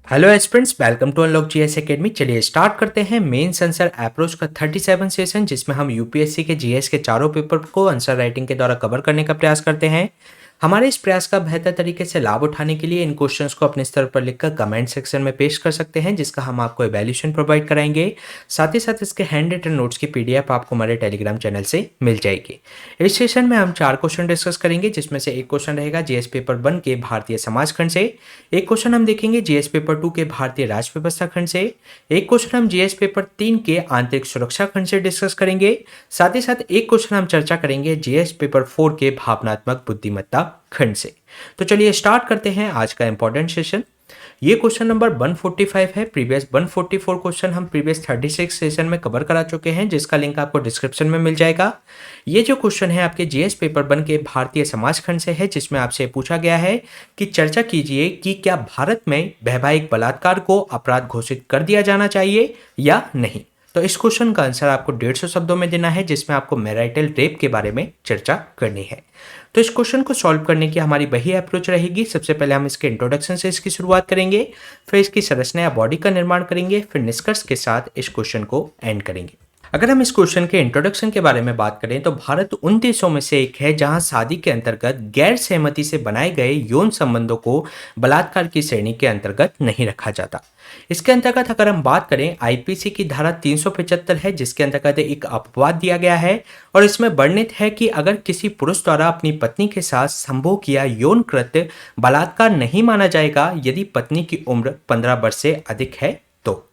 Hello aspirants, welcome to unlock GS academy. चलिए start करते हैं मेंस आंसर अप्रोच का 37 सेशन, जिसमें हम यूपीएससी के जीएस के चारों पेपर को आंसर राइटिंग के द्वारा कवर करने का प्रयास करते हैं। हमारे इस प्रयास का बेहतर तरीके से लाभ उठाने के लिए इन क्वेश्चंस को अपने स्तर पर लिखकर कमेंट सेक्शन में पेश कर सकते हैं, जिसका हम आपको इवैल्यूएशन प्रोवाइड कराएंगे। साथ ही साथ इसके हैंड रिटन नोट्स की पीडीएफ आपको हमारे टेलीग्राम चैनल से मिल जाएगी। इस सेशन में हम 4 क्वेश्चन डिस्कस करेंगे, जिसमें से एक क्वेश्चन रहेगा जीएस पेपर 1 के भारतीय समाज खंड से, एक क्वेश्चन हम देखेंगे जीएस पेपर 2 के भारतीय राष्ट्र व्यवस्था खंड से, एक क्वेश्चन हम जीएस पेपर 3 के आंतरिक सुरक्षा खंड से डिस्कस करेंगे। साथ ही साथ एक क्वेश्चन हम चर्चा करेंगे जीएस पेपर 4 के भावनात्मक बुद्धिमत्ता खंड से। तो चलिए स्टार्ट करते हैं आज का इंपॉर्टेंट सेशन। ये क्वेश्चन नंबर 145 है। प्रीवियस 144 क्वेश्चन हम प्रीवियस 36 सेशन में कवर करा चुके हैं, जिसका लिंक आपको डिस्क्रिप्शन में मिल जाएगा। ये जो क्वेश्चन है आपके जीएस पेपर 1 के भारतीय समाज खंड से है, जिसमें आपसे पूछा गया है कि चर्चा कीजिए कि क्या भारत में वैवाहिक बलात्कार को अपराध घोषित कर दिया जाना चाहिए या नहीं। तो इस क्वेश्चन का आंसर आपको 150 शब्दों में देना है, जिसमें आपको मैरिटल रेप के बारे में चर्चा करनी है। तो इस क्वेश्चन को सॉल्व करने की हमारी वही अप्रोच रहेगी। सबसे पहले हम इसके इंट्रोडक्शन से इसकी शुरुआत करेंगे, फिर इसकी संरचना या बॉडी का निर्माण करेंगे, फिर निष्कर्ष के साथ इस क्वेश्चन को एंड करेंगे। अगर हम इस क्वेश्चन के इंट्रोडक्शन के बारे में बात करें तो भारत उन देशों में से एक है जहां शादी के अंतर्गत गैर सहमति से बनाए गए यौन संबंधों को बलात्कार की श्रेणी के अंतर्गत नहीं रखा जाता। इसके अंतर्गत अगर हम बात करें आईपीसी की धारा 375 है, जिसके अंतर्गत एक अपवाद दिया गया है और इसमें वर्णित है कि अगर किसी पुरुष द्वारा अपनी पत्नी के साथ संभोग किया यौन कृत्य बलात्कार नहीं माना जाएगा यदि पत्नी की उम्र 15 वर्ष से अधिक है तो।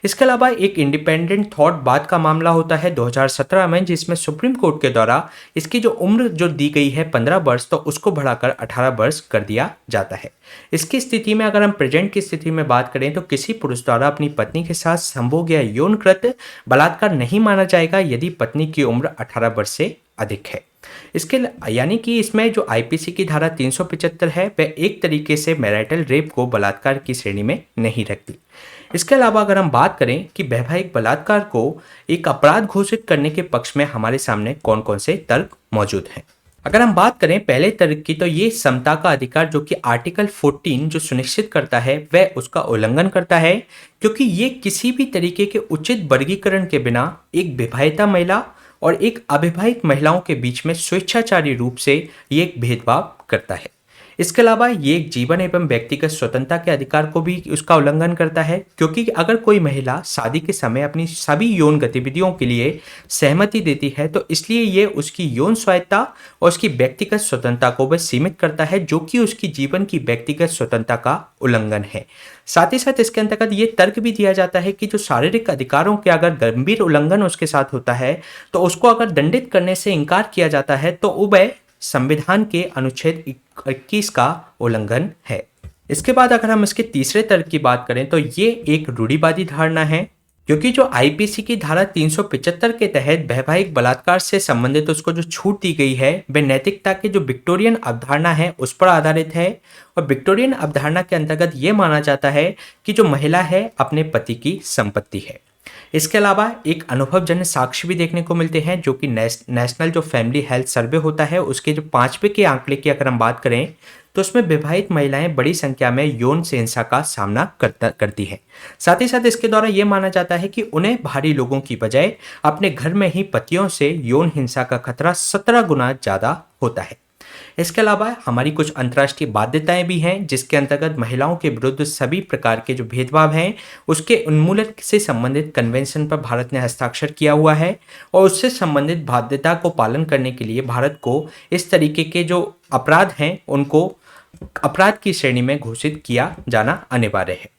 इसके अलावा एक इंडिपेंडेंट थॉट बात का मामला होता है 2017 में, जिसमें सुप्रीम कोर्ट के द्वारा इसकी जो उम्र जो दी गई है 15 वर्ष, तो उसको बढ़ाकर 18 वर्ष कर दिया जाता है। इसकी स्थिति में अगर हम प्रेजेंट की स्थिति में बात करें तो किसी पुरुष द्वारा अपनी पत्नी के साथ संभोग या यौन कृत्य बलात्कार नहीं माना जाएगा यदि पत्नी की उम्र 18 वर्ष से अधिक है। इसके यानी कि इसमें जो आईपीसी की धारा 375 है वह एक तरीके से मैरिटल रेप को बलात्कार की श्रेणी में नहीं रखती। इसके अलावा अगर हम बात करें कि वैवाहिक बलात्कार को एक अपराध घोषित करने के पक्ष में हमारे सामने कौन कौन से तर्क मौजूद हैं। अगर हम बात करें पहले तर्क की, तो ये समता का अधिकार जो कि आर्टिकल 14 जो सुनिश्चित करता है वह उसका उल्लंघन करता है, क्योंकि ये किसी भी तरीके के उचित वर्गीकरण के बिना एक विवाहिता महिला और एक अविवाहित महिलाओं के बीच में स्वेच्छाचारी रूप से ये एक भेदभाव करता है। इसके अलावा ये एक जीवन एवं व्यक्तिगत स्वतंत्रता के अधिकार को भी उसका उल्लंघन करता है, क्योंकि अगर कोई महिला शादी के समय अपनी सभी यौन गतिविधियों के लिए सहमति देती है तो इसलिए ये उसकी यौन स्वायत्तता और उसकी व्यक्तिगत स्वतंत्रता को वह सीमित करता है, जो कि उसकी जीवन की व्यक्तिगत स्वतंत्रता का उल्लंघन है। साथ ही साथ इसके अंतर्गत ये तर्क भी दिया जाता है कि जो शारीरिक अधिकारों के अगर गंभीर उल्लंघन उसके साथ होता है तो उसको अगर दंडित करने से इनकार किया जाता है तो वह संविधान के अनुच्छेद 21 का उल्लंघन है। इसके बाद अगर हम इसके तीसरे तर्क की बात करें तो ये एक रूढ़िवादी धारणा है, क्योंकि जो आईपीसी की धारा 375 के तहत वैवाहिक बलात्कार से संबंधित उसको जो छूट दी गई है वह नैतिकता के जो विक्टोरियन अवधारणा है उस पर आधारित है। और विक्टोरियन अवधारणा के अंतर्गत ये माना जाता है कि जो महिला है अपने पति की संपत्ति है। इसके अलावा एक अनुभवजन्य साक्ष्य भी देखने को मिलते हैं, जो कि नेशनल जो फैमिली हेल्थ सर्वे होता है उसके जो 5वें के आंकड़े की अगर हम बात करें तो उसमें विवाहित महिलाएं बड़ी संख्या में यौन से हिंसा का सामना करती हैं। साथ ही साथ इसके द्वारा यह माना जाता है कि उन्हें बाहरी लोगों की बजाय अपने घर में ही पतियों से यौन हिंसा का खतरा 17 गुना ज़्यादा होता है। इसके अलावा हमारी कुछ अंतर्राष्ट्रीय बाध्यताएं भी हैं, जिसके अंतर्गत महिलाओं के विरुद्ध सभी प्रकार के जो भेदभाव हैं उसके उन्मूलन से संबंधित कन्वेंशन पर भारत ने हस्ताक्षर किया हुआ है और उससे संबंधित बाध्यता को पालन करने के लिए भारत को इस तरीके के जो अपराध हैं उनको अपराध की श्रेणी में घोषित किया जाना अनिवार्य है।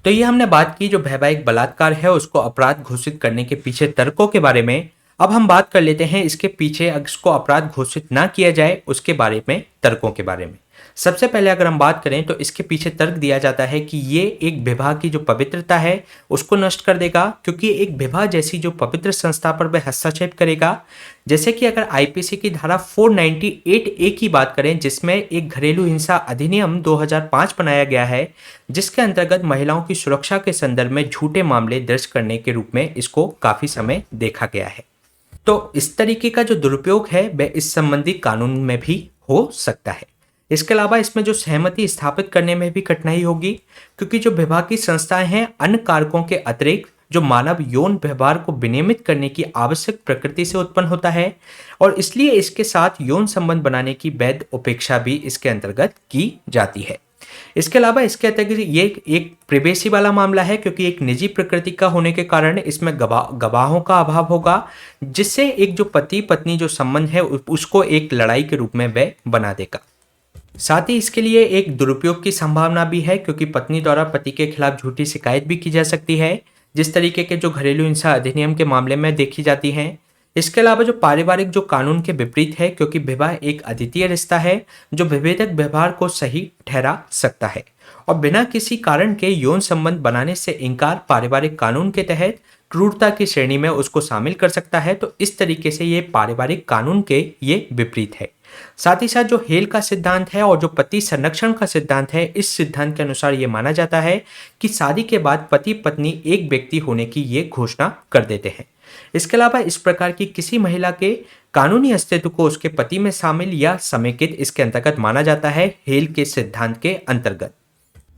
तो ये हमने बात की जो वैवाहिक बलात्कार है उसको अपराध घोषित करने के पीछे तर्कों के बारे में। अब हम बात कर लेते हैं इसके पीछे इसको अपराध घोषित ना किया जाए उसके बारे में, तर्कों के बारे में। सबसे पहले अगर हम बात करें तो इसके पीछे तर्क दिया जाता है कि ये एक विवाह की जो पवित्रता है उसको नष्ट कर देगा, क्योंकि एक विवाह जैसी जो पवित्र संस्था पर वह हस्तक्षेप करेगा। जैसे कि अगर आईपीसी की धारा 498A की बात करें, जिसमें एक घरेलू हिंसा अधिनियम 2005 बनाया गया है, जिसके अंतर्गत महिलाओं की सुरक्षा के संदर्भ में झूठे मामले दर्ज करने के रूप में इसको काफी समय देखा गया है। तो इस तरीके का जो दुरुपयोग है वह इस संबंधी कानून में भी हो सकता है। इसके अलावा इसमें जो सहमति स्थापित करने में भी कठिनाई होगी, क्योंकि जो विभागीय संस्थाएं हैं अन्य कारकों के अतिरिक्त जो मानव यौन व्यवहार को विनियमित करने की आवश्यक प्रकृति से उत्पन्न होता है, और इसलिए इसके साथ यौन संबंध बनाने की वैध उपेक्षा भी इसके अंतर्गत की जाती है। इसके अलावा इसके अतिरिक्त ये एक प्रिवेसी वाला मामला है, क्योंकि एक निजी प्रकृति का होने के कारण इसमें गवाहों का अभाव होगा, जिससे एक जो पति पत्नी जो संबंध है उसको एक लड़ाई के रूप में वह बना देगा। साथ ही इसके लिए एक दुरुपयोग की संभावना भी है, क्योंकि पत्नी द्वारा पति के खिलाफ झूठी शिकायत भी की जा सकती है, जिस तरीके के जो घरेलू हिंसा अधिनियम के मामले में देखी जाती हैं। इसके अलावा जो पारिवारिक जो कानून के विपरीत है, क्योंकि विवाह एक अद्वितीय रिश्ता है जो विभेदक व्यवहार को सही ठहरा सकता है, और बिना किसी कारण के यौन संबंध बनाने से इनकार पारिवारिक कानून के तहत क्रूरता की श्रेणी में उसको शामिल कर सकता है। तो इस तरीके से ये पारिवारिक कानून के ये विपरीत है। साथ ही साथ जो हेल का सिद्धांत है और जो पति संरक्षण का सिद्धांत है, इस सिद्धांत के अनुसार ये माना जाता है कि शादी के बाद पति पत्नी एक व्यक्ति होने की ये घोषणा कर देते हैं। इसके अलावा इस प्रकार की किसी महिला के कानूनी अस्तित्व को उसके पति में शामिल या समेकित इसके अंतर्गत माना जाता है हेल के सिद्धांत के अंतर्गत।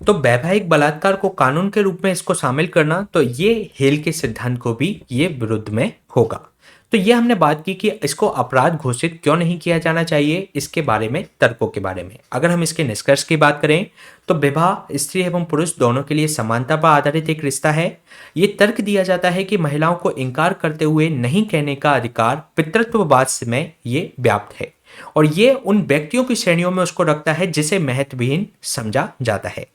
तो वैवाहिक बलात्कार को कानून के रूप में इसको शामिल करना, तो ये हेल के सिद्धांत को भी ये विरुद्ध में होगा। तो ये हमने बात की कि इसको अपराध घोषित क्यों नहीं किया जाना चाहिए, इसके बारे में तर्कों के बारे में। अगर हम इसके निष्कर्ष की बात करें तो विवाह स्त्री एवं पुरुष दोनों के लिए समानता पर आधारित एक रिश्ता है। ये तर्क दिया जाता है कि महिलाओं को इनकार करते हुए नहीं कहने का अधिकार पितृत्ववाद में ये व्याप्त है, और ये उन व्यक्तियों की श्रेणियों में उसको रखता है जिसे महत्वहीन समझा जाता है।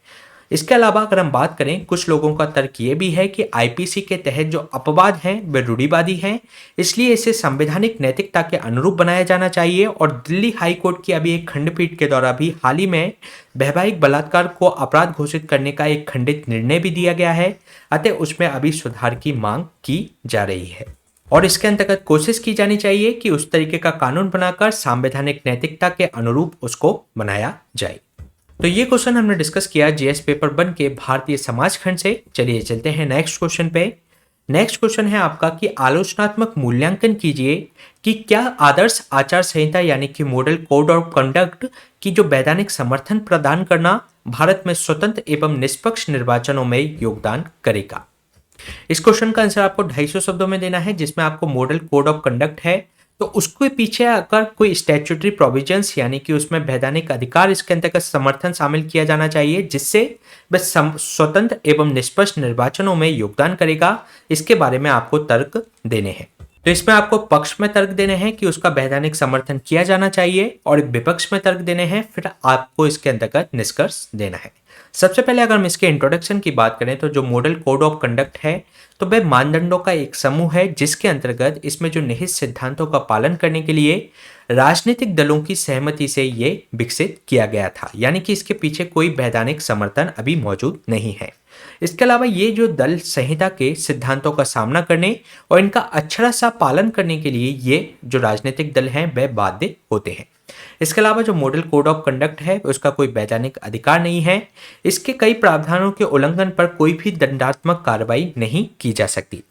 इसके अलावा अगर हम बात करें, कुछ लोगों का तर्क ये भी है कि आईपीसी के तहत जो अपवाद हैं वे रूढ़िवादी हैं, इसलिए इसे संवैधानिक नैतिकता के अनुरूप बनाया जाना चाहिए। और दिल्ली हाई कोर्ट की अभी एक खंडपीठ के द्वारा भी हाल ही में वैवाहिक बलात्कार को अपराध घोषित करने का एक खंडित निर्णय भी दिया गया है, अतः उसमें अभी सुधार की मांग की जा रही है। और इसके अंतर्गत कोशिश की जानी चाहिए कि उस तरीके का कानून बनाकर संवैधानिक नैतिकता के अनुरूप उसको बनाया जाए। तो ये क्वेश्चन हमने डिस्कस किया जीएस पेपर 1 के भारतीय समाज खंड से। चलिए चलते हैं नेक्स्ट क्वेश्चन पे। नेक्स्ट क्वेश्चन है आपका कि आलोचनात्मक मूल्यांकन कीजिए कि क्या आदर्श आचार संहिता यानी कि मॉडल कोड ऑफ कंडक्ट की जो वैधानिक समर्थन प्रदान करना भारत में स्वतंत्र एवं निष्पक्ष निर्वाचनों में योगदान करेगा। इस क्वेश्चन का आंसर आपको 250 शब्दों में देना है, जिसमें आपको मॉडल कोड ऑफ कंडक्ट है तो उसके पीछे अगर कोई स्टैट्यूटरी प्रोविजंस यानी कि उसमें वैधानिक अधिकार इसके अंतर्गत समर्थन शामिल किया जाना चाहिए, जिससे वह स्वतंत्र एवं निष्पक्ष निर्वाचनों में योगदान करेगा। इसके बारे में आपको तर्क देने हैं। तो इसमें आपको पक्ष में तर्क देने हैं कि उसका वैधानिक समर्थन किया जाना चाहिए, और विपक्ष में तर्क देने हैं, फिर आपको इसके अंतर्गत निष्कर्ष देना है। सबसे पहले अगर हम इसके इंट्रोडक्शन की बात करें तो जो मॉडल कोड ऑफ कंडक्ट है तो वह मानदंडों का एक समूह है, जिसके अंतर्गत इसमें जो निहित सिद्धांतों का पालन करने के लिए राजनीतिक दलों की सहमति से ये विकसित किया गया था, यानी कि इसके पीछे कोई वैधानिक समर्थन अभी मौजूद नहीं है। इसके अलावा ये जो दल संहिता के सिद्धांतों का सामना करने और इनका अक्षरशः सा पालन करने के लिए ये जो राजनीतिक दल हैं वह बाध्य होते हैं। इसके अलावा जो मॉडल कोड ऑफ कंडक्ट है उसका कोई वैधानिक अधिकार नहीं है। इसके कई प्रावधानों के उल्लंघन पर कोई भी दंडात्मक कार्रवाई नहीं की जा सकती।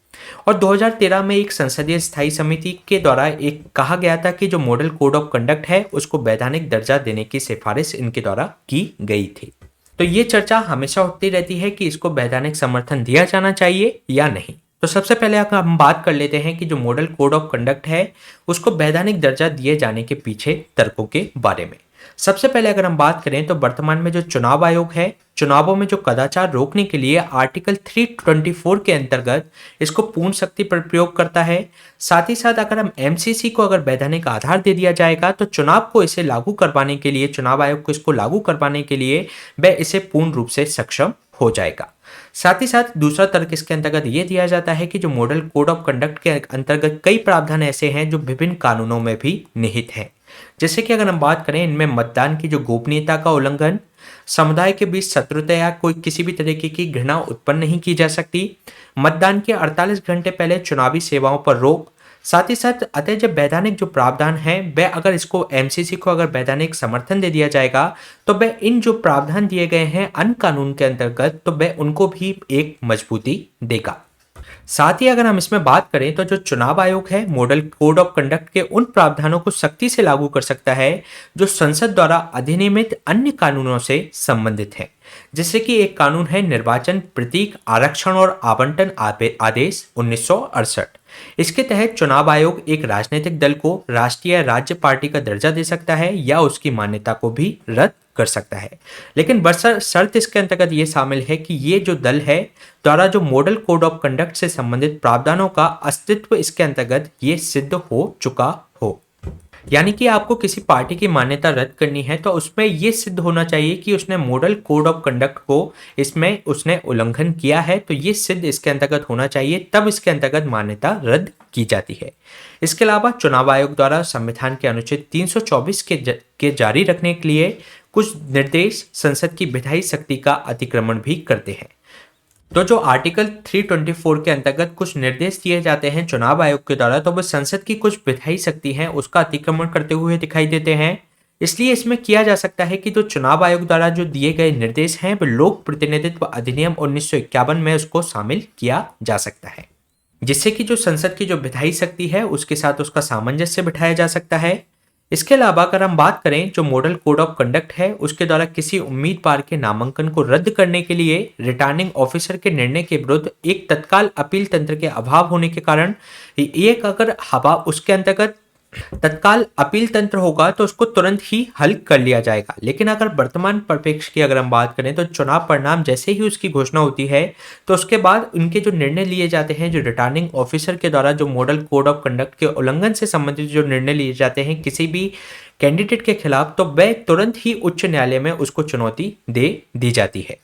और 2013 में एक संसदीय स्थायी समिति के द्वारा एक कहा गया था कि जो मॉडल कोड ऑफ कंडक्ट है उसको वैधानिक दर्जा देने की सिफारिश इनके द्वारा की गई थी। तो ये चर्चा हमेशा उठती रहती है कि इसको वैधानिक समर्थन दिया जाना चाहिए या नहीं। तो सबसे पहले अगर हम बात कर लेते हैं कि जो मॉडल कोड ऑफ कंडक्ट है उसको वैधानिक दर्जा दिए जाने के पीछे तर्कों के बारे में। सबसे पहले अगर हम बात करें तो वर्तमान में जो चुनाव आयोग है, चुनावों में जो कदाचार रोकने के लिए आर्टिकल 324 के अंतर्गत इसको पूर्ण शक्ति पर प्रयोग करता है। साथ ही साथ अगर हम एमसीसी को अगर वैधानिक आधार दे दिया जाएगा तो चुनाव को इसे लागू करवाने के लिए, चुनाव आयोग को इसको लागू करवाने के लिए वह इसे पूर्ण रूप से सक्षम हो जाएगा। साथ ही साथ दूसरा तर्क इसके अंतर्गत ये दिया जाता है कि जो मॉडल कोड ऑफ कंडक्ट के अंतर्गत कई प्रावधान ऐसे हैं जो विभिन्न कानूनों में भी निहित हैं। जैसे कि अगर हम बात करें, इनमें मतदान की जो गोपनीयता का उल्लंघन, समुदाय के बीच शत्रुता या कोई किसी भी तरीके की घृणा उत्पन्न नहीं की जा सकती, मतदान के 48 घंटे पहले चुनावी सेवाओं पर रोक। साथ ही साथ अतः जब वैधानिक जो प्रावधान है वह अगर इसको एमसीसी को अगर वैधानिक समर्थन दे दिया जाएगा तो वह इन जो प्रावधान दिए गए हैं अन्य कानून के अंतर्गत तो वह उनको भी एक मजबूती देगा। साथ ही अगर हम इसमें बात करें तो जो चुनाव आयोग है मॉडल कोड ऑफ कंडक्ट के उन प्रावधानों को सख्ती से लागू कर सकता है जो संसद द्वारा अधिनियमित अन्य कानूनों से संबंधित है। जैसे कि एक कानून है निर्वाचन प्रतीक आरक्षण और आवंटन आदेश 1968। इसके तहत चुनाव आयोग एक राजनीतिक दल को राष्ट्रीय या राज्य पार्टी का दर्जा दे सकता है या उसकी मान्यता को भी रद्द कर सकता है। लेकिन शर्त इसके अंतर्गत ये शामिल है कि ये जो दल है द्वारा जो मॉडल कोड ऑफ कंडक्ट से संबंधित प्रावधानों का अस्तित्व इसके अंतर्गत ये सिद्ध हो चुका हो। यानी कि आपको किसी पार्टी की मान्यता रद्द करनी है तो उसमें ये सिद्ध होना चाहिए कि उसने मॉडल कोड ऑफ कंडक्ट को इसमें उसने उल्लंघन किया है, तो ये सिद्ध इसके अंतर्गत होना चाहिए, तब इसके अंतर्गत मान्यता रद्द की जाती है। इसके अलावा चुनाव आयोग द्वारा संविधान के अनुच्छेद 324 के जारी रखने के लिए कुछ निर्देश संसद की विधायी शक्ति का अतिक्रमण भी करते हैं। तो जो आर्टिकल 324 के अंतर्गत कुछ निर्देश दिए जाते हैं चुनाव आयोग के द्वारा, तो वह संसद की कुछ विधायी शक्ति है उसका अतिक्रमण करते हुए दिखाई देते हैं। इसलिए इसमें किया जा सकता है कि जो चुनाव आयोग द्वारा जो दिए गए निर्देश हैं वह लोक प्रतिनिधित्व अधिनियम 1951 में उसको शामिल किया जा सकता है, जिससे कि जो संसद की जो विधायी शक्ति है उसके साथ उसका सामंजस्य बिठाया जा सकता है। इसके अलावा अगर हम बात करें जो मॉडल कोड ऑफ कंडक्ट है उसके द्वारा किसी उम्मीदवार के नामांकन को रद्द करने के लिए रिटर्निंग ऑफिसर के निर्णय के विरुद्ध एक तत्काल अपील तंत्र के अभाव होने के कारण एक अगर हवा उसके अंतर्गत तत्काल अपील तंत्र होगा तो उसको तुरंत ही हल कर लिया जाएगा। लेकिन अगर वर्तमान परिप्रेक्ष्य की अगर हम बात करें तो चुनाव परिणाम जैसे ही उसकी घोषणा होती है तो उसके बाद उनके जो निर्णय लिए जाते हैं जो रिटर्निंग ऑफिसर के द्वारा जो मॉडल कोड ऑफ कंडक्ट के उल्लंघन से संबंधित जो निर्णय लिए जाते हैं किसी भी कैंडिडेट के खिलाफ, तो वह तुरंत ही उच्च न्यायालय में उसको चुनौती दे दी जाती है।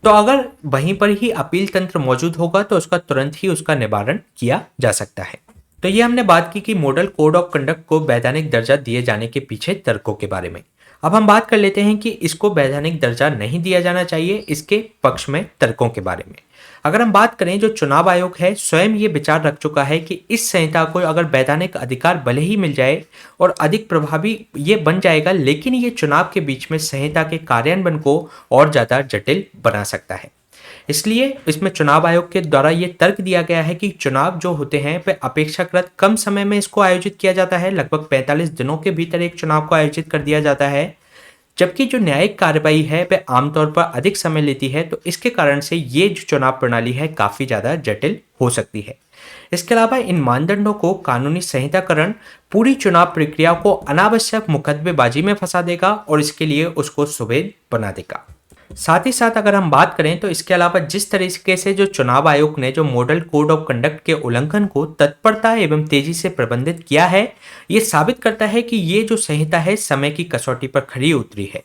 तो अगर वहीं पर ही अपील तंत्र मौजूद होगा तो उसका तुरंत ही उसका निवारण किया जा सकता है। तो ये हमने बात की कि मॉडल कोड ऑफ कंडक्ट को वैधानिक दर्जा दिए जाने के पीछे तर्कों के बारे में। अब हम बात कर लेते हैं कि इसको वैधानिक दर्जा नहीं दिया जाना चाहिए इसके पक्ष में तर्कों के बारे में। अगर हम बात करें जो चुनाव आयोग है स्वयं ये विचार रख चुका है कि इस संहिता को अगर वैधानिक अधिकार भले ही मिल जाए और अधिक प्रभावी ये बन जाएगा, लेकिन ये चुनाव के बीच में संहिता के कार्यान्वयन को और ज्यादा जटिल बना सकता है। इसलिए इसमें चुनाव आयोग के द्वारा ये तर्क दिया गया है कि चुनाव जो होते हैं वे अपेक्षाकृत कम समय में इसको आयोजित किया जाता है, लगभग 45 दिनों के भीतर एक चुनाव को आयोजित कर दिया जाता है, जबकि जो न्यायिक कार्रवाई है वह आमतौर पर अधिक समय लेती है। तो इसके कारण से ये जो चुनाव प्रणाली है काफी ज्यादा जटिल हो सकती है। इसके अलावा इन मानदंडों को कानूनी संहिताकरण पूरी चुनाव प्रक्रिया को अनावश्यक मुकदमेबाजी में फंसा देगा और इसके लिए उसको सुभेद बना देगा। साथ ही साथ अगर हम बात करें तो इसके अलावा जिस तरीके से जो चुनाव आयोग ने जो मॉडल कोड ऑफ कंडक्ट के उल्लंघन को तत्परता एवं तेजी से प्रबंधित किया है, ये साबित करता है कि ये जो संहिता है समय की कसौटी पर खरी उतरी है।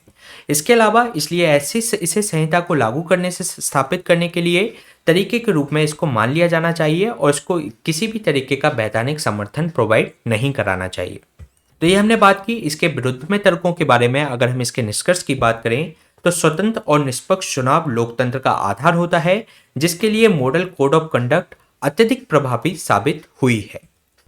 इसके अलावा इसलिए इसे संहिता को लागू करने से स्थापित करने के लिए तरीके के रूप में इसको मान लिया जाना चाहिए और इसको किसी भी तरीके का वैधानिक समर्थन प्रोवाइड नहीं कराना चाहिए। तो ये हमने बात की इसके विरुद्ध में तर्कों के बारे में। अगर हम इसके निष्कर्ष की बात करें तो स्वतंत्र और निष्पक्ष चुनाव लोकतंत्र का आधार होता है, जिसके लिए मॉडल कोड ऑफ कंडक्ट अत्यधिक प्रभावी साबित हुई है।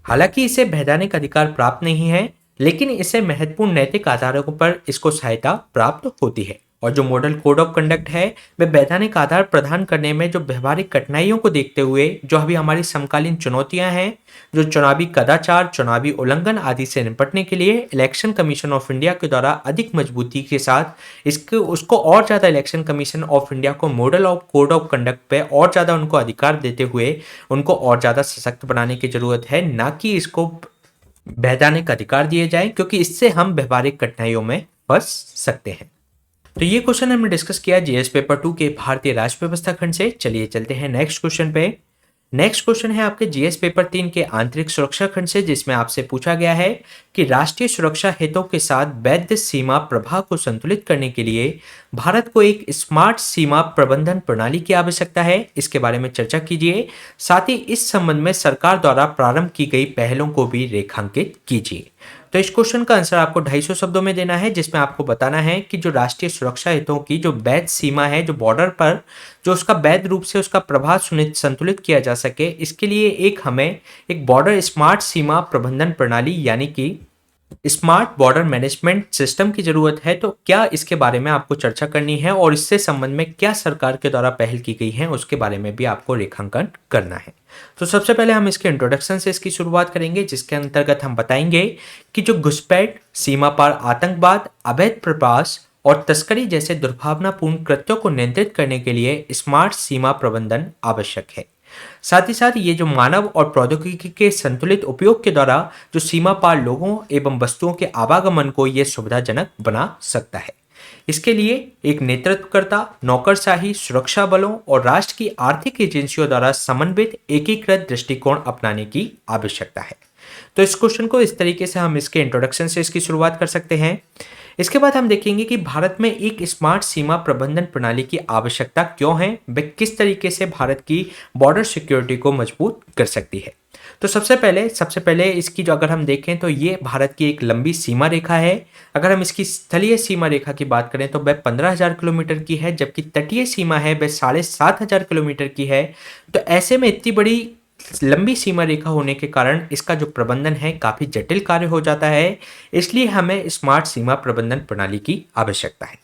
हालांकि इसे वैधानिक अधिकार प्राप्त नहीं है, लेकिन इसे महत्वपूर्ण नैतिक आधारों पर इसको सहायता प्राप्त होती है। और जो मॉडल कोड ऑफ कंडक्ट है वह वैधानिक आधार प्रदान करने में जो व्यवहारिक कठिनाइयों को देखते हुए जो अभी हमारी समकालीन चुनौतियां हैं, जो चुनावी कदाचार, चुनावी उल्लंघन आदि से निपटने के लिए इलेक्शन कमीशन ऑफ इंडिया के द्वारा अधिक मजबूती के साथ उसको और ज़्यादा इलेक्शन कमीशन ऑफ इंडिया को model of code of conduct पे और ज़्यादा उनको अधिकार देते हुए उनको और ज़्यादा सशक्त बनाने की जरूरत है, ना कि इसको वैधानिक अधिकार दिए जाए, क्योंकि इससे हम व्यवहारिक कठिनाइयों में फंस सकते हैं। तो ये क्वेश्चन हमने डिस्कस किया जीएस पेपर 2 के भारतीय राष्ट्र व्यवस्था खंड से। चलिए चलते हैं नेक्स्ट क्वेश्चन पे। नेक्स्ट क्वेश्चन है आपके जीएस पेपर 3 के आंतरिक सुरक्षा खंड से, जिसमें आपसे पूछा गया है कि राष्ट्रीय सुरक्षा हितों के साथ वैध सीमा प्रवाह को संतुलित करने के लिए भारत को एक स्मार्ट सीमा प्रबंधन प्रणाली की आवश्यकता है। इसके बारे में चर्चा कीजिए। साथ ही इस संबंध में सरकार द्वारा प्रारंभ की गई पहलों को भी रेखांकित कीजिए। तो इस क्वेश्चन का आंसर आपको 250 शब्दों में देना है, जिसमें आपको बताना है कि जो राष्ट्रीय सुरक्षा हितों की जो वैध सीमा है, जो बॉर्डर पर जो उसका वैध रूप से उसका प्रभाव संतुलित किया जा सके, इसके लिए हमें एक बॉर्डर स्मार्ट सीमा प्रबंधन प्रणाली यानी कि स्मार्ट बॉर्डर मैनेजमेंट सिस्टम की ज़रूरत है, तो क्या इसके बारे में आपको चर्चा करनी है और इससे संबंध में क्या सरकार के द्वारा पहल की गई है उसके बारे में भी आपको रेखांकन करना है। तो सबसे पहले हम इसके इंट्रोडक्शन से इसकी शुरुआत करेंगे, जिसके अंतर्गत हम बताएंगे कि जो घुसपैठ, सीमा पार आतंकवाद, अवैध प्रवास और तस्करी जैसे दुर्भावनापूर्ण कृत्यों को नियंत्रित करने के लिए स्मार्ट सीमा प्रबंधन आवश्यक है। साथ ही साथ ये जो मानव और प्रौद्योगिकी के संतुलित उपयोग के द्वारा जो सीमा पार लोगों एवं वस्तुओं के आवागमन को ये सुविधाजनक बना सकता है। इसके लिए एक नेतृत्वकर्ता, नौकरशाही, सुरक्षा बलों और राष्ट्र की आर्थिक एजेंसियों द्वारा समन्वित एकीकृत दृष्टिकोण अपनाने की आवश्यकता है। तो इस क्वेश्चन को इस तरीके से हम इसके इंट्रोडक्शन से इसकी शुरुआत कर सकते हैं। इसके बाद हम देखेंगे कि भारत में एक स्मार्ट सीमा प्रबंधन प्रणाली की आवश्यकता क्यों है, वह किस तरीके से भारत की बॉर्डर सिक्योरिटी को मजबूत कर सकती है। तो सबसे पहले इसकी जो अगर हम देखें तो ये भारत की एक लंबी सीमा रेखा है। अगर हम इसकी स्थलीय सीमा रेखा की बात करें तो वह 15,000 किलोमीटर की है, जबकि तटीय सीमा है वह 7,500 किलोमीटर की है। तो ऐसे में इतनी बड़ी लंबी सीमा रेखा होने के कारण इसका जो प्रबंधन है काफ़ी जटिल कार्य हो जाता है। इसलिए हमें स्मार्ट सीमा प्रबंधन प्रणाली की आवश्यकता है।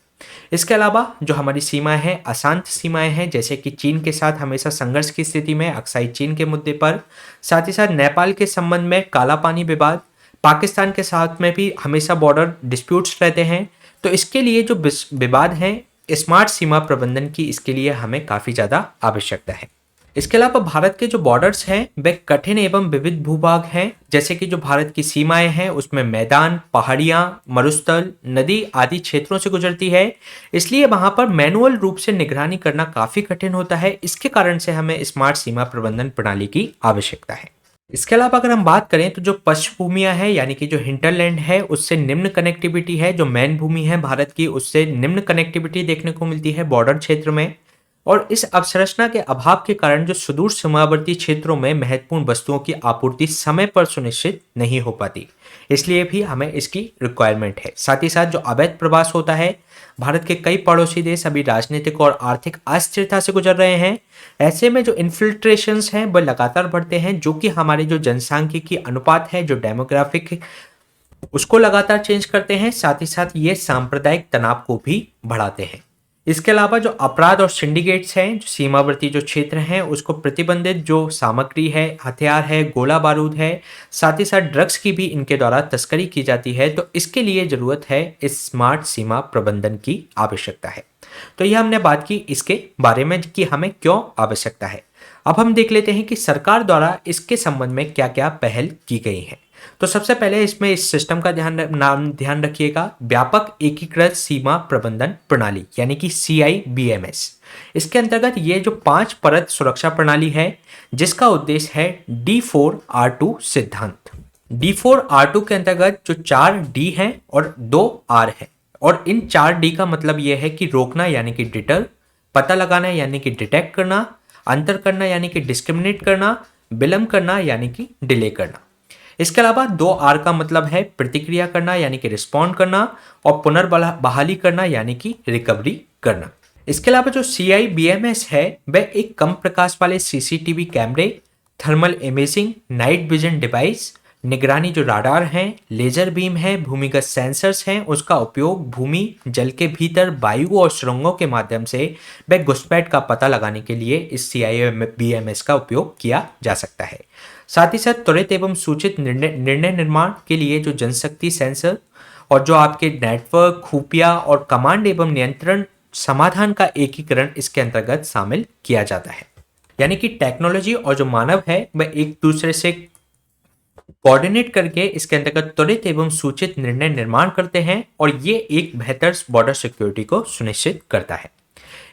इसके अलावा जो हमारी सीमाएं हैं, अशांत सीमाएं हैं, जैसे कि चीन के साथ हमेशा संघर्ष की स्थिति में, अक्साई चीन के मुद्दे पर, साथ ही साथ नेपाल के संबंध में काला पानी विवाद, पाकिस्तान के साथ में भी हमेशा बॉर्डर डिस्प्यूट्स रहते हैं। तो इसके लिए जो विवाद हैं, स्मार्ट सीमा प्रबंधन की इसके लिए हमें काफ़ी ज़्यादा आवश्यकता है। इसके अलावा भारत के जो बॉर्डर्स हैं वे कठिन एवं विविध भूभाग हैं, जैसे कि जो भारत की सीमाएं हैं उसमें मैदान, पहाड़ियां, मरुस्थल, नदी आदि क्षेत्रों से गुजरती है। इसलिए वहां पर मैनुअल रूप से निगरानी करना काफी कठिन होता है। इसके कारण से हमें स्मार्ट सीमा प्रबंधन प्रणाली की आवश्यकता है। इसके अलावा अगर हम बात करें तो जो पश्च भूमियां हैं, यानी कि जो हिंटरलैंड है, उससे निम्न कनेक्टिविटी है। जो मैन भूमि है भारत की, उससे निम्न कनेक्टिविटी देखने को मिलती है बॉर्डर क्षेत्र में। और इस अवसंरचना के अभाव के कारण जो सुदूर सीमावर्ती क्षेत्रों में महत्वपूर्ण वस्तुओं की आपूर्ति समय पर सुनिश्चित नहीं हो पाती, इसलिए भी हमें इसकी रिक्वायरमेंट है। साथ ही साथ जो अवैध प्रवास होता है, भारत के कई पड़ोसी देश अभी राजनीतिक और आर्थिक अस्थिरता से गुजर रहे हैं। ऐसे में जो इन्फिल्ट्रेशंस हैं वह लगातार बढ़ते हैं, जो कि हमारे जो जनसांख्यिकी अनुपात है, जो डेमोग्राफिक, उसको लगातार चेंज करते हैं। साथ ही साथ ये सांप्रदायिक तनाव को भी बढ़ाते हैं। इसके अलावा जो अपराध और सिंडिकेट्स हैं, जो सीमावर्ती जो क्षेत्र हैं, उसको प्रतिबंधित जो सामग्री है, हथियार है, गोला बारूद है, साथ ही साथ ड्रग्स की भी इनके द्वारा तस्करी की जाती है। तो इसके लिए ज़रूरत है इस स्मार्ट सीमा प्रबंधन की आवश्यकता है। तो यह हमने बात की इसके बारे में कि हमें क्यों आवश्यकता है। अब हम देख लेते हैं कि सरकार द्वारा इसके संबंध में क्या क्या पहल की गई है। तो सबसे पहले इसमें इस सिस्टम का ध्यान रखिएगा, व्यापक एकीकृत सीमा प्रबंधन प्रणाली यानी कि CIBMS। इसके अंतर्गत ये जो 5 परत सुरक्षा प्रणाली है, जिसका उद्देश्य है D4R2 सिद्धांत। D4R2 के अंतर्गत जो 4 D हैं और 2 R है, और इन 4 D का मतलब यह है कि रोकना यानी कि डिटर, पता लगाना यानी कि डिटेक्ट करना, अंतर करना यानी कि डिस्क्रिमिनेट करना, विलंब करना यानी कि डिले करना। इसके अलावा 2R का मतलब है प्रतिक्रिया करना यानी कि रिस्पॉन्ड करना, और पुनर्बहाली करना यानी कि रिकवरी करना। इसके अलावा जो CIBMS है वह एक कम प्रकाश वाले CCTV कैमरे, thermal imaging, night vision device, निगरानी जो राडार हैं, लेजर बीम है, भूमिगत सेंसर्स हैं, उसका उपयोग भूमि, जल के भीतर, वायु और सुरंगों के माध्यम से वह घुसपैठ का पता लगाने के लिए इस CIBMS का उपयोग किया जा सकता है। साथ ही साथ त्वरित एवं सूचित निर्णय निर्माण के लिए जो जनशक्ति सेंसर और जो आपके नेटवर्क, खुफिया और कमांड एवं नियंत्रण समाधान का एकीकरण इसके अंतर्गत शामिल किया जाता है। यानी कि टेक्नोलॉजी और जो मानव है वह एक दूसरे से कोऑर्डिनेट करके इसके अंतर्गत त्वरित एवं सूचित निर्णय निर्माण करते हैं, और ये एक बेहतर बॉर्डर सिक्योरिटी को सुनिश्चित करता है।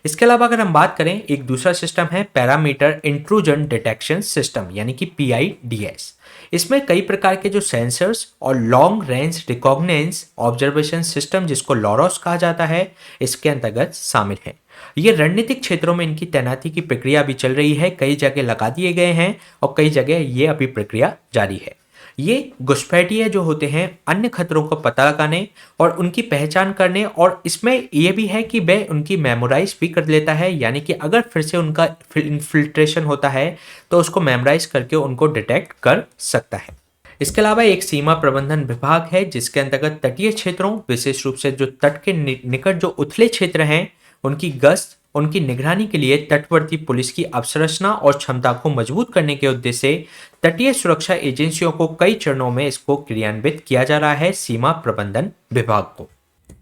इसके अलावा अगर हम बात करें, एक दूसरा सिस्टम है पैरामीटर इंट्रूजन डिटेक्शन सिस्टम यानी कि PIDS। इसमें कई प्रकार के जो सेंसर्स और लॉन्ग रेंज रिकॉग्निजेंस ऑब्जर्वेशन सिस्टम, जिसको लॉरॉस कहा जाता है, इसके अंतर्गत शामिल है। ये रणनीतिक क्षेत्रों में इनकी तैनाती की प्रक्रिया अभी चल रही है, कई जगह लगा दिए गए हैं और कई जगह ये अभी प्रक्रिया जारी है। ये घुसपैठिए जो होते हैं अन्य खतरों को पता लगाने और उनकी पहचान करने, और इसमें यह भी है कि वह उनकी मेमोराइज भी कर लेता है, यानी कि अगर फिर से उनका इन्फिल्ट्रेशन होता है तो उसको मेमोराइज करके उनको डिटेक्ट कर सकता है। इसके अलावा एक सीमा प्रबंधन विभाग है जिसके अंतर्गत तटीय क्षेत्रों, विशेष रूप से जो तट के निकट जो उथले क्षेत्र हैं, उनकी गश्त, उनकी निगरानी के लिए तटवर्ती पुलिस की अवसंरचना और क्षमता को मजबूत करने के उद्देश्य से तटीय सुरक्षा एजेंसियों को कई चरणों में इसको क्रियान्वित किया जा रहा है, सीमा प्रबंधन विभाग को।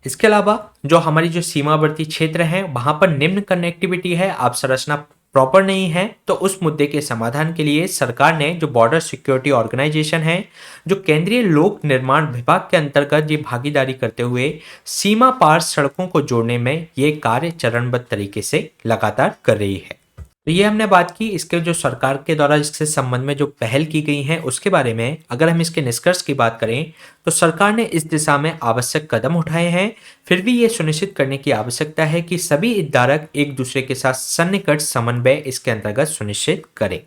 इसके अलावा जो हमारी जो सीमावर्ती क्षेत्र हैं वहां पर निम्न कनेक्टिविटी है, अवसंरचना प्रॉपर नहीं है, तो उस मुद्दे के समाधान के लिए सरकार ने जो बॉर्डर सिक्योरिटी ऑर्गेनाइजेशन है, जो केंद्रीय लोक निर्माण विभाग के अंतर्गत ये भागीदारी करते हुए सीमा पार सड़कों को जोड़ने में ये कार्य चरणबद्ध तरीके से लगातार कर रही है। तो ये हमने बात की इसके जो सरकार के द्वारा इससे संबंध में जो पहल की गई है उसके बारे में। अगर हम इसके निष्कर्ष की बात करें तो सरकार ने इस दिशा में आवश्यक कदम उठाए हैं, फिर भी ये सुनिश्चित करने की आवश्यकता है कि सभी हितधारक एक दूसरे के साथ सन्निकट समन्वय इसके अंतर्गत सुनिश्चित करें।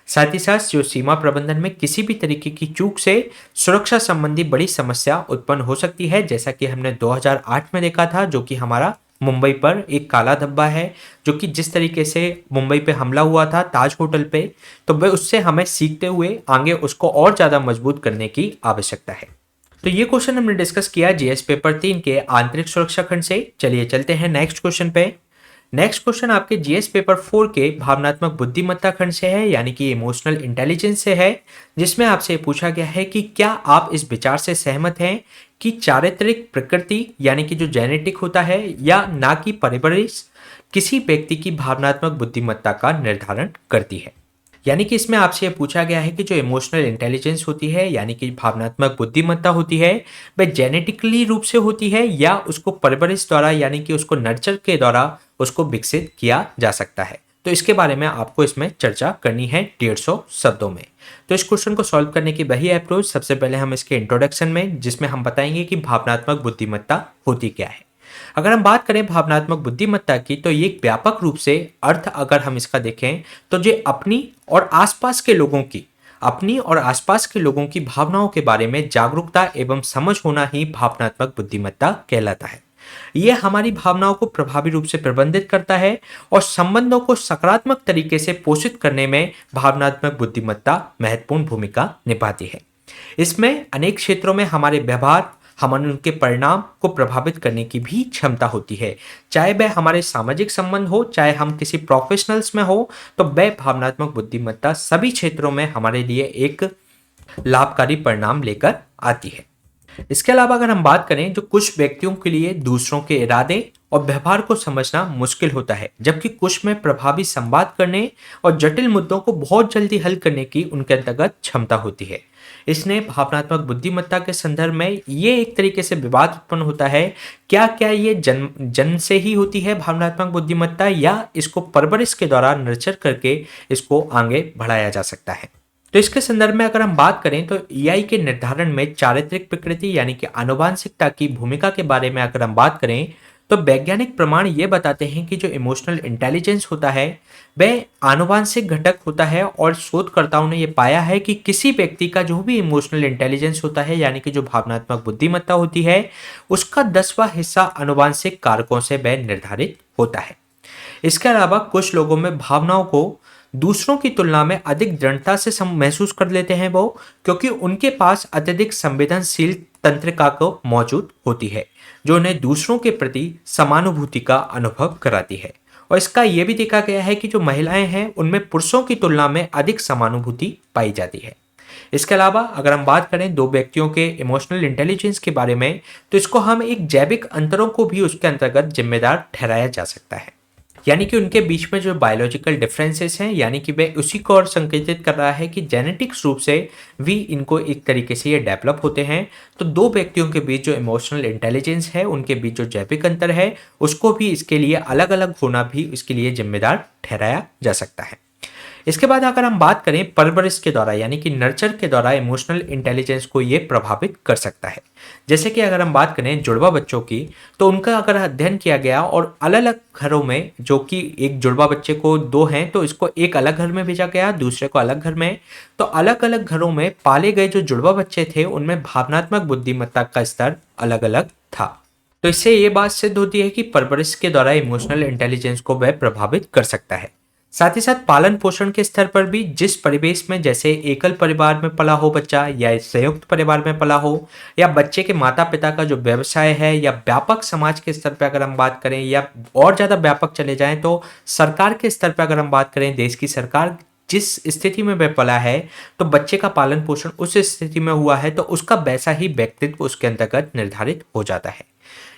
साथ ही साथ जो सीमा प्रबंधन में किसी भी तरीके की चूक से सुरक्षा संबंधी बड़ी समस्या उत्पन्न हो सकती है, जैसा कि हमने 2008 में देखा था, जो कि हमारा मुंबई पर एक काला धब्बा है, जो कि जिस तरीके से मुंबई पे हमला हुआ था ताज होटल पे, तो वह उससे हमें सीखते हुए आगे उसको और ज़्यादा मजबूत करने की आवश्यकता है। तो ये क्वेश्चन हमने डिस्कस किया जीएस पेपर 3 के आंतरिक सुरक्षा खंड से। चलिए चलते हैं नेक्स्ट क्वेश्चन पे। नेक्स्ट क्वेश्चन आपके जीएस पेपर 4 के भावनात्मक बुद्धिमत्ता खंड से है, यानी कि इमोशनल इंटेलिजेंस से है, जिसमें आपसे पूछा गया है कि क्या आप इस विचार से सहमत हैं कि चारित्रिक प्रकृति यानी कि जो जेनेटिक होता है या ना कि परवरिश किसी व्यक्ति की भावनात्मक बुद्धिमत्ता का निर्धारण करती है। यानी कि इसमें आपसे पूछा गया है कि जो इमोशनल इंटेलिजेंस होती है यानी कि भावनात्मक बुद्धिमत्ता होती है वह जेनेटिकली रूप से होती है या उसको परवरिश द्वारा यानी कि उसको नर्चर के द्वारा उसको विकसित किया जा सकता है। तो इसके बारे में आपको इसमें चर्चा करनी है 150 शब्दों में। तो इस क्वेश्चन को सॉल्व करने की वही अप्रोच, सबसे पहले हम इसके इंट्रोडक्शन में जिसमें हम बताएंगे कि भावनात्मक बुद्धिमत्ता होती क्या है। अगर हम बात करें भावनात्मक बुद्धिमत्ता की तो ये व्यापक रूप से अर्थ अगर हम इसका देखें तो ये अपनी और आसपास के लोगों की भावनाओं के बारे में जागरूकता एवं समझ होना ही भावनात्मक बुद्धिमत्ता कहलाता है। यह हमारी भावनाओं को प्रभावी रूप से प्रबंधित करता है और संबंधों को सकारात्मक तरीके से पोषित करने में भावनात्मक बुद्धिमत्ता महत्वपूर्ण भूमिका निभाती है। इसमें अनेक क्षेत्रों में हमारे व्यवहार, हमारे उनके परिणाम को प्रभावित करने की भी क्षमता होती है, चाहे वह हमारे सामाजिक संबंध हो, चाहे हम किसी प्रोफेशनल्स में हो, तो वह भावनात्मक बुद्धिमत्ता सभी क्षेत्रों में हमारे लिए एक लाभकारी परिणाम लेकर आती है। इसके अलावा अगर हम बात करें जो कुछ व्यक्तियों के लिए दूसरों के इरादे और व्यवहार को समझना मुश्किल होता है, जबकि कुछ में प्रभावी संवाद करने और जटिल मुद्दों को बहुत जल्दी हल करने की उनके अंतर्गत क्षमता होती है। इसने भावनात्मक बुद्धिमत्ता के संदर्भ में ये एक तरीके से विवाद उत्पन्न होता है, क्या ये जन्म से ही होती है भावनात्मक बुद्धिमत्ता या इसको परवरिश के द्वारा नर्चर करके इसको आगे बढ़ाया जा सकता है। तो इसके संदर्भ में अगर हम बात करें तो ईआई के निर्धारण में चारित्रिक प्रकृति यानी कि आनुवांशिकता की भूमिका के बारे में अगर हम बात करें तो वैज्ञानिक प्रमाण ये बताते हैं कि जो इमोशनल इंटेलिजेंस होता है वह आनुवांशिक घटक होता है और शोधकर्ताओं ने यह पाया है कि किसी व्यक्ति का जो भी इमोशनल इंटेलिजेंस होता है यानी कि जो भावनात्मक बुद्धिमत्ता होती है उसका 10वां हिस्सा आनुवांशिक कारकों से वह निर्धारित होता है। इसके अलावा कुछ लोगों में भावनाओं को दूसरों की तुलना में अधिक दृढ़ता से महसूस कर लेते हैं वो, क्योंकि उनके पास अत्यधिक संवेदनशील तंत्रिका को मौजूद होती है जो उन्हें दूसरों के प्रति समानुभूति का अनुभव कराती है। और इसका यह भी देखा गया है कि जो महिलाएं हैं उनमें पुरुषों की तुलना में अधिक समानुभूति पाई जाती है। इसके अलावा अगर हम बात करें दो व्यक्तियों के इमोशनल इंटेलिजेंस के बारे में तो इसको हम एक जैविक अंतरों को भी उसके अंतर्गत जिम्मेदार ठहराया जा सकता है, यानी कि उनके बीच में जो बायोलॉजिकल डिफरेंसेस हैं यानी कि वह उसी को और संकेतित कर रहा है कि जेनेटिक्स रूप से भी इनको एक तरीके से ये डेवलप होते हैं। तो दो व्यक्तियों के बीच जो इमोशनल इंटेलिजेंस है उनके बीच जो जैविक अंतर है उसको भी इसके लिए अलग अलग होना भी इसके लिए जिम्मेदार ठहराया जा सकता है। इसके बाद अगर हम बात करें परवरिश के द्वारा यानी कि नर्चर के द्वारा इमोशनल इंटेलिजेंस को ये प्रभावित कर सकता है। जैसे कि अगर हम बात करें जुड़वा बच्चों की तो उनका अगर अध्ययन किया गया और अलग अलग घरों में जो कि एक जुड़वा बच्चे को दो हैं तो इसको एक अलग घर में भेजा गया, दूसरे को अलग घर में, तो अलग अलग घरों में पाले गए जो जुड़वा बच्चे थे उनमें भावनात्मक बुद्धिमत्ता का स्तर अलग अलग था। तो इससे ये बात सिद्ध होती है कि परवरिश के द्वारा इमोशनल इंटेलिजेंस को वह प्रभावित कर सकता है। साथ ही साथ पालन पोषण के स्तर पर भी जिस परिवेश में, जैसे एकल परिवार में पला हो बच्चा या संयुक्त परिवार में पला हो, या बच्चे के माता पिता का जो व्यवसाय है, या व्यापक समाज के स्तर पर अगर हम बात करें, या और ज़्यादा व्यापक चले जाएं तो सरकार के स्तर पर अगर हम बात करें, देश की सरकार जिस स्थिति में वह पला है, तो बच्चे का पालन पोषण उस स्थिति में हुआ है तो उसका वैसा ही व्यक्तित्व उसके अंतर्गत निर्धारित हो जाता है।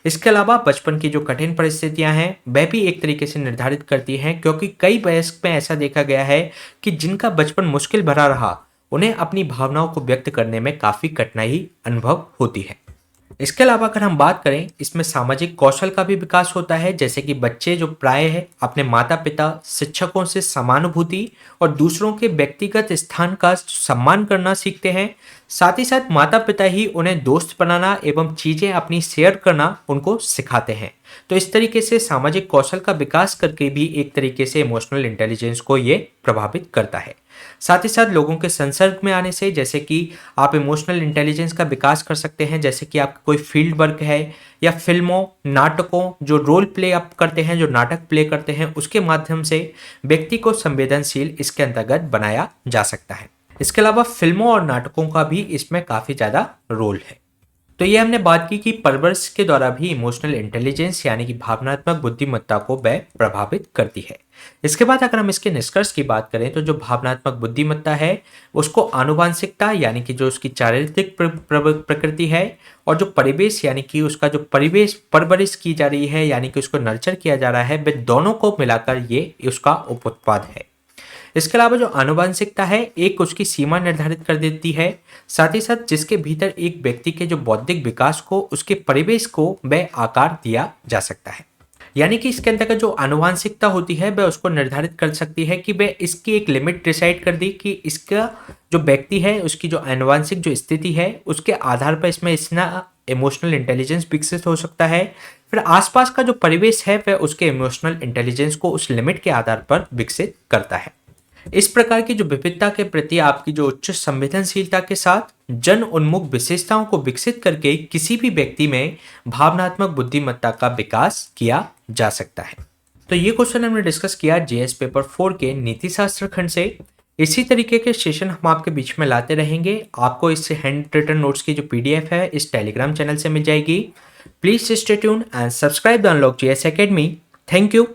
इसके अलावा बचपन की जो कठिन परिस्थितियां हैं वह भी एक तरीके से निर्धारित करती हैं, क्योंकि कई वयस्क में ऐसा देखा गया है कि जिनका बचपन मुश्किल भरा रहा, उन्हें अपनी भावनाओं को व्यक्त करने में काफ़ी कठिनाई अनुभव होती है। इसके अलावा अगर हम बात करें, इसमें सामाजिक कौशल का भी विकास होता है, जैसे कि बच्चे जो प्राय है अपने माता पिता, शिक्षकों से समानुभूति और दूसरों के व्यक्तिगत स्थान का सम्मान करना सीखते हैं। साथ ही साथ माता पिता ही उन्हें दोस्त बनाना एवं चीज़ें अपनी शेयर करना उनको सिखाते हैं। तो इस तरीके से सामाजिक कौशल का विकास करके भी एक तरीके से इमोशनल इंटेलिजेंस को ये प्रभावित करता है। साथ ही साथ लोगों के संसर्ग में आने से, जैसे कि आप इमोशनल इंटेलिजेंस का विकास कर सकते हैं, जैसे कि आपका कोई फील्ड वर्क है या फिल्मों, नाटकों, जो रोल प्ले आप करते हैं, जो नाटक प्ले करते हैं, उसके माध्यम से व्यक्ति को संवेदनशील इसके अंतर्गत बनाया जा सकता है। इसके अलावा फिल्मों और नाटकों का भी इसमें काफ़ी ज़्यादा रोल है। तो ये हमने बात की कि परवरिश के द्वारा भी इमोशनल इंटेलिजेंस यानी कि भावनात्मक बुद्धिमत्ता को वह प्रभावित करती है। इसके बाद अगर हम इसके निष्कर्ष की बात करें, तो जो भावनात्मक बुद्धिमत्ता है उसको आनुवांशिकता यानी कि जो उसकी चारित्रिक प्रकृति है, और जो परिवेश यानी कि उसका जो परिवेश परवरिश की जा रही है यानी कि उसको नर्चर किया जा रहा है, वे दोनों को मिलाकर ये उसका उपउत्पाद है। इसके अलावा जो आनुवंशिकता है एक उसकी सीमा निर्धारित कर देती है, साथ ही साथ जिसके भीतर एक व्यक्ति के जो बौद्धिक विकास को, उसके परिवेश को वह आकार दिया जा सकता है। यानी कि इसके अंतर्गत जो आनुवंशिकता होती है वह उसको निर्धारित कर सकती है कि वह इसकी एक लिमिट डिसाइड कर दी कि इसका जो व्यक्ति है उसकी जो आनुवंशिक जो स्थिति है उसके आधार पर इसमें इतना इमोशनल इंटेलिजेंस विकसित हो सकता है। फिर आसपास का जो परिवेश है वह उसके इमोशनल इंटेलिजेंस को उस लिमिट के आधार पर विकसित करता है। इस प्रकार की जो विविधता के प्रति आपकी जो उच्च संवेदनशीलता के साथ जन उन्मुख विशेषताओं को विकसित करके किसी भी व्यक्ति में भावनात्मक बुद्धिमत्ता का विकास किया जा सकता है। तो ये क्वेश्चन हमने डिस्कस किया जीएस पेपर 4 के नीति शास्त्र खंड से। इसी तरीके के सेशन हम आपके बीच में लाते रहेंगे। आपको इस हैंड रिटन नोट्स की जो पीडीएफ है इस टेलीग्राम चैनल से मिल जाएगी। Please stay tuned and subscribe the unlock GS academy. Thank you.